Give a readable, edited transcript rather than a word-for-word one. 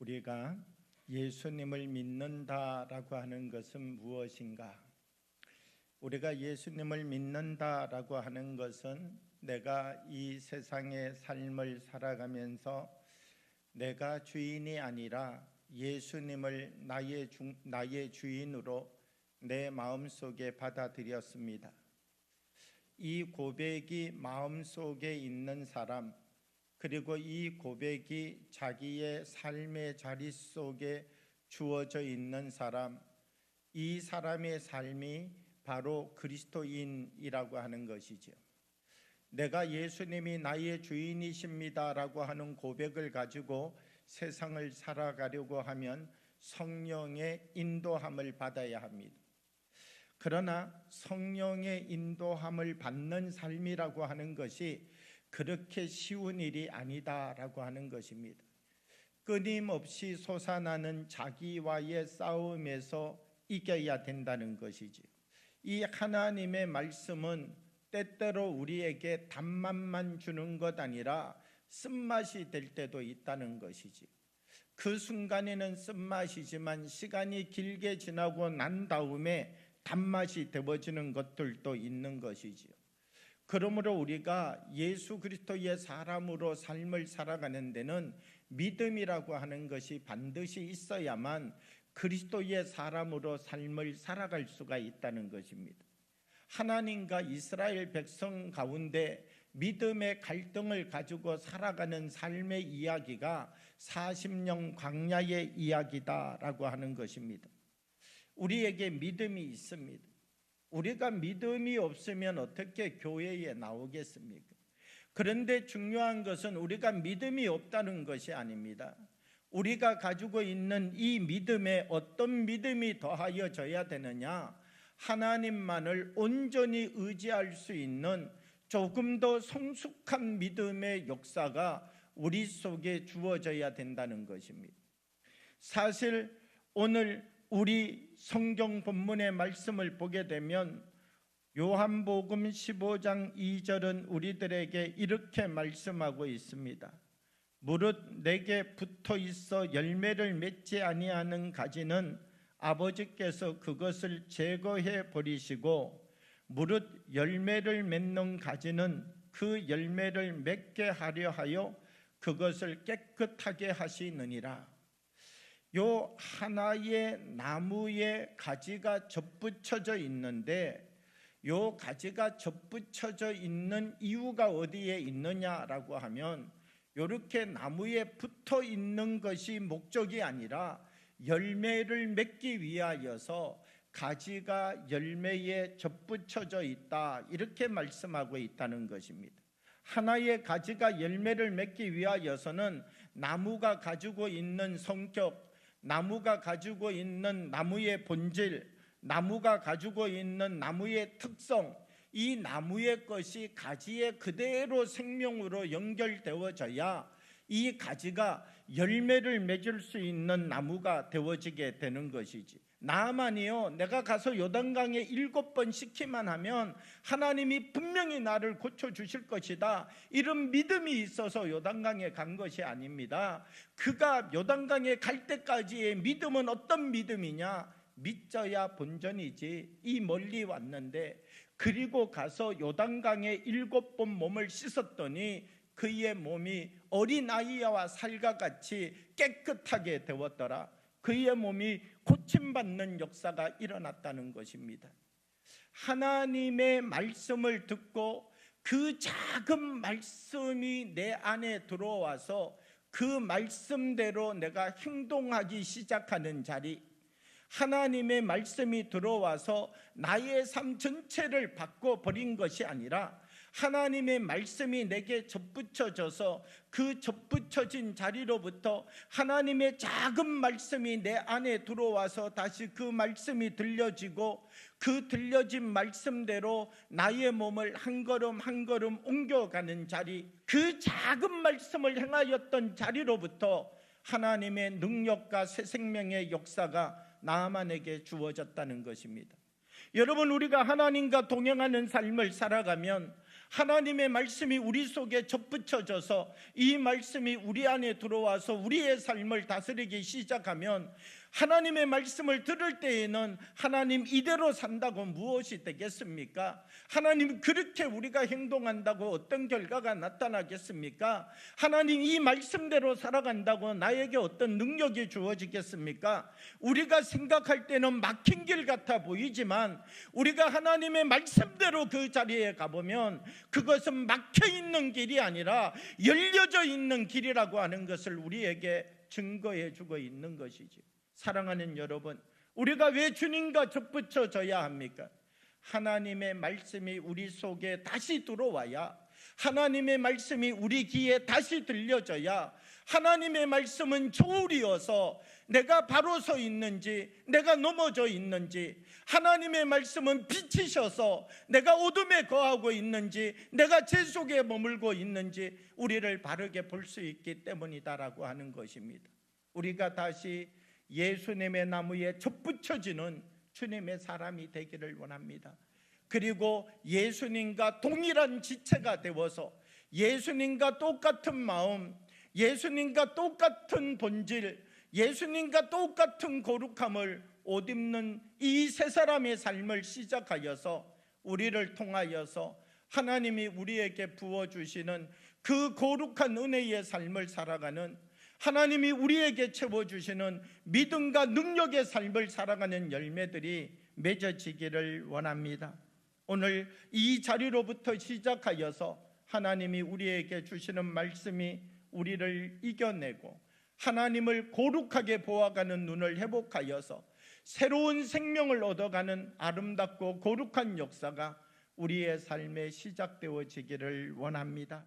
우리가 예수님을 믿는다라고 하는 것은 무엇인가? 우리가 예수님을 믿는다라고 하는 것은 내가 이 세상의 삶을 살아가면서 내가 주인이 아니라 예수님을 나의 주인으로 내 마음속에 받아들였습니다. 이 고백이 마음속에 있는 사람, 그리고 이 고백이 자기의 삶의 자리 속에 주어져 있는 사람, 이 사람의 삶이 바로 그리스도인이라고 하는 것이죠. 내가 예수님이 나의 주인이십니다라고 하는 고백을 가지고 세상을 살아가려고 하면 성령의 인도함을 받아야 합니다. 그러나 성령의 인도함을 받는 삶이라고 하는 것이 그렇게 쉬운 일이 아니다라고 하는 것입니다. 끊임없이 솟아나는 자기와의 싸움에서 이겨야 된다는 것이지. 이 하나님의 말씀은 때때로 우리에게 단맛만 주는 것 아니라 쓴맛이 될 때도 있다는 것이지. 그 순간에는 쓴맛이지만 시간이 길게 지나고 난 다음에 단맛이 되어지는 것들도 있는 것이지요. 그러므로 우리가 예수 그리스도의 사람으로 삶을 살아가는 데는 믿음이라고 하는 것이 반드시 있어야만 그리스도의 사람으로 삶을 살아갈 수가 있다는 것입니다. 하나님과 이스라엘 백성 가운데 믿음의 갈등을 가지고 살아가는 삶의 이야기가 40년 광야의 이야기다라고 하는 것입니다. 우리에게 믿음이 있습니다. 우리가 믿음이 없으면 어떻게 교회에 나오겠습니까? 그런데 중요한 것은 우리가 믿음이 없다는 것이 아닙니다. 우리가 가지고 있는 이 믿음에 어떤 믿음이 더하여져야 되느냐? 하나님만을 온전히 의지할 수 있는 조금 더 성숙한 믿음의 역사가 우리 속에 주어져야 된다는 것입니다. 사실 오늘 우리 성경 본문의 말씀을 보게 되면 요한복음 15장 2절은 우리들에게 이렇게 말씀하고 있습니다. 무릇 내게 붙어 있어 열매를 맺지 아니하는 가지는 아버지께서 그것을 제거해 버리시고 무릇 열매를 맺는 가지는 그 열매를 맺게 하려 하여 그것을 깨끗하게 하시느니라. 요 하나의 나무에 가지가 접붙여져 있는데 요 가지가 접붙여져 있는 이유가 어디에 있느냐라고 하면 이렇게 나무에 붙어 있는 것이 목적이 아니라 열매를 맺기 위하여서 가지가 열매에 접붙여져 있다, 이렇게 말씀하고 있다는 것입니다. 하나의 가지가 열매를 맺기 위하여서는 나무가 가지고 있는 성격, 나무가 가지고 있는 나무의 본질, 나무가 가지고 있는 나무의 특성, 이 나무의 것이 가지에 그대로 생명으로 연결되어져야 이 가지가 열매를 맺을 수 있는 나무가 되어지게 되는 것이지. 나만이요, 내가 가서 요단강에 7번 씻기만 하면 하나님이 분명히 나를 고쳐주실 것이다, 이런 믿음이 있어서 요단강에 간 것이 아닙니다. 그가 요단강에 갈 때까지의 믿음은 어떤 믿음이냐? 믿져야 본전이지. 이 멀리 왔는데 그리고 가서 요단강에 7번 몸을 씻었더니 그의 몸이 어린아이와 살과 같이 깨끗하게 되었더라. 그의 몸이 고침받는 역사가 일어났다는 것입니다. 하나님의 말씀을 듣고 그 작은 말씀이 내 안에 들어와서 그 말씀대로 내가 행동하기 시작하는 자리, 하나님의 말씀이 들어와서 나의 삶 전체를 바꿔버린 것이 아니라 하나님의 말씀이 내게 접붙여져서 그 접붙여진 자리로부터 하나님의 작은 말씀이 내 안에 들어와서 다시 그 말씀이 들려지고 그 들려진 말씀대로 나의 몸을 한 걸음 한 걸음 옮겨가는 자리, 그 작은 말씀을 행하였던 자리로부터 하나님의 능력과 새 생명의 역사가 나만에게 주어졌다는 것입니다. 여러분, 우리가 하나님과 동행하는 삶을 살아가면 하나님의 말씀이 우리 속에 접붙여져서 이 말씀이 우리 안에 들어와서 우리의 삶을 다스리기 시작하면 하나님의 말씀을 들을 때에는 하나님 이대로 산다고 무엇이 되겠습니까? 하나님 그렇게 우리가 행동한다고 어떤 결과가 나타나겠습니까? 하나님 이 말씀대로 살아간다고 나에게 어떤 능력이 주어지겠습니까? 우리가 생각할 때는 막힌 길 같아 보이지만 우리가 하나님의 말씀대로 그 자리에 가보면 그것은 막혀있는 길이 아니라 열려져 있는 길이라고 하는 것을 우리에게 증거해 주고 있는 것이죠. 사랑하는 여러분, 우리가 왜 주님과 접붙여져야 합니까? 하나님의 말씀이 우리 속에 다시 들어와야, 하나님의 말씀이 우리 귀에 다시 들려져야, 하나님의 말씀은 저울이어서 내가 바로 서 있는지 내가 넘어져 있는지, 하나님의 말씀은 빛이셔서 내가 어둠에 거하고 있는지 내가 죄 속에 머물고 있는지 우리를 바르게 볼 수 있기 때문이다라고 하는 것입니다. 우리가 다시 예수님의 나무에 접붙여지는 주님의 사람이 되기를 원합니다. 그리고 예수님과 동일한 지체가 되어서 예수님과 똑같은 마음, 예수님과 똑같은 본질, 예수님과 똑같은 거룩함을 옷 입는 이 세 사람의 삶을 시작하여서 우리를 통하여서 하나님이 우리에게 부어주시는 그 거룩한 은혜의 삶을 살아가는, 하나님이 우리에게 채워주시는 믿음과 능력의 삶을 살아가는 열매들이 맺어지기를 원합니다. 오늘 이 자리로부터 시작하여서 하나님이 우리에게 주시는 말씀이 우리를 이겨내고 하나님을 거룩하게 보아가는 눈을 회복하여서 새로운 생명을 얻어가는 아름답고 거룩한 역사가 우리의 삶에 시작되어지기를 원합니다.